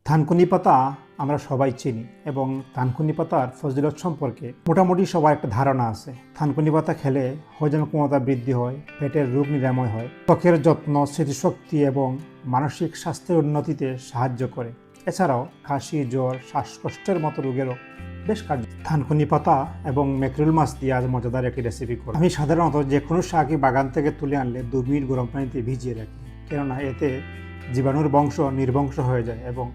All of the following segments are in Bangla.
থানকুনি পাতা আমরা সবাই চিনি এবং থানকুনি পাতার ফজিলত সম্পর্কে মোটামুটি সবার একটা ধারণা আছে। থানকুনি পাতা খেলে হজম ক্ষমতা বৃদ্ধি হয়, পেটের রোগ নিরাময় হয়, ত্বকের যত্ন, স্মৃতিশক্তি এবং মানসিক স্বাস্থ্যের উন্নতিতে সাহায্য করে। এছাড়াও কাশি, জ্বর, শ্বাসকষ্টের মতো রোগেরও বেশ কার্য। থানকুনি পাতা এবং ম্যাকরেল মাছ দিয়ে আজ মজাদার একটি রেসিপি করি। আমি সাধারণত যে কোনো শাকই বাগান থেকে তুলে আনলে 2 মিনিট গরম পানিতে ভিজিয়ে রাখি, কেননা এতে জীবাণুর বংশ নির্বংশ হয়ে যায় এবং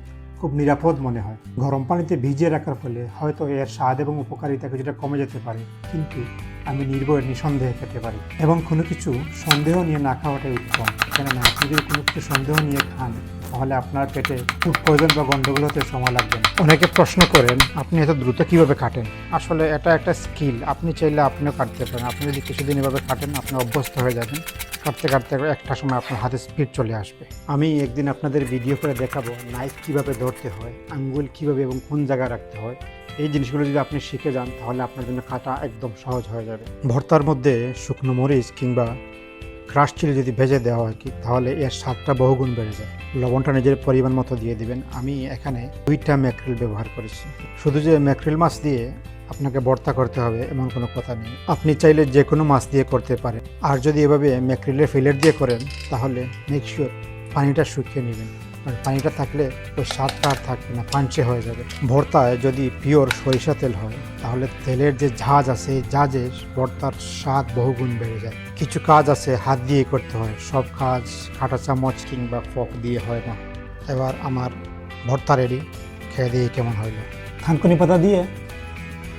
খুব নিরাপদ মনে হয়। গরম পানিতে ভিজিয়ে রাখার ফলে হয়তো এর স্বাদ এবং উপকারিতা কিছুটা কমে যেতে পারে, কিন্তু আমি নির্ভয়ে নিঃসন্দেহে খেতে পারি এবং কোনো কিছু সন্দেহ নিয়ে না খাওয়াটাই উত্তম। কেননা আপনি যদি কোনো কিছু সন্দেহ নিয়ে খান তাহলে আপনার পেটে ফুড পয়জন বা গন্ডগোল হতে সময় লাগবে না। অনেকে প্রশ্ন করেন আপনি এত দ্রুত কিভাবে কাটেন। আসলে এটা একটা স্কিল, আপনি চাইলে আপনিও কাটতে পারেন। আপনি যদি কিছুদিন এভাবে কাটেন আপনি অভ্যস্ত হয়ে যাবেন। কাটতে কাটতে একটা সময় আপনার হাতে স্পিড চলে আসবে। আমি একদিন আপনাদের ভিডিও করে দেখাবো নাইফ কিভাবে ধরতে হয়, আঙ্গুল কিভাবে এবং কোন জায়গায় রাখতে হয়। এই জিনিসগুলো যদি আপনি শিখে যান তাহলে আপনার জন্য কাটা একদম সহজ হয়ে যাবে। ভর্তার মধ্যে শুকনো মরিচ কিংবা ক্রাশ চিলি যদি ভেজে দেওয়া হয় তাহলে এর স্বাদটা বহুগুণ বেড়ে যায়। লবণটা নিজের পরিমাণ মতো দিয়ে দিবেন। আমি এখানে 2টা ম্যাকরেল ব্যবহার করেছি। শুধু যে ম্যাকরেল মাছ দিয়ে আপনাকে ভর্তা করতে হবে এমন কোনো কথা নেই, আপনি চাইলে যে কোনো মাছ দিয়ে করতে পারেন। আর যদি এভাবে ম্যাকরেলের ফিলেট দিয়ে করেন তাহলে মেক শিওর পানিটা শুকিয়ে নেবেন, আর পানিটা থাকলে ওই স্বাদটা আর থাকবে না, পাঞ্চে হয়ে যাবে। ভর্তায় যদি পিওর সরিষা তেল হয় তাহলে তেলের যে ঝাঁজ আছে এই ঝাঁজে ভর্তার স্বাদ বহুগুণ বেড়ে যায়। কিছু কাজ আছে হাত দিয়ে করতে হয়, সব কাজ কাঁটা চামচ কিংবা ফক দিয়ে হয় না। এবার আমার ভর্তা রেডি, খেয়ে দিয়ে কেমন হইল। থানকুনি পাতা দিয়ে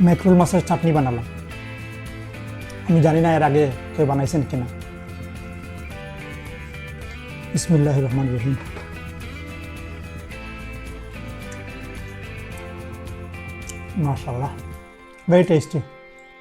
ম্যাকরুল মাছের চাটনি বানালাম। আমি জানি না এর আগে কেউ বানাইছেন কিনা। বিসমিল্লাহির রহমানির রহিম। মাশাআল্লাহ, ভেরি টেস্টি।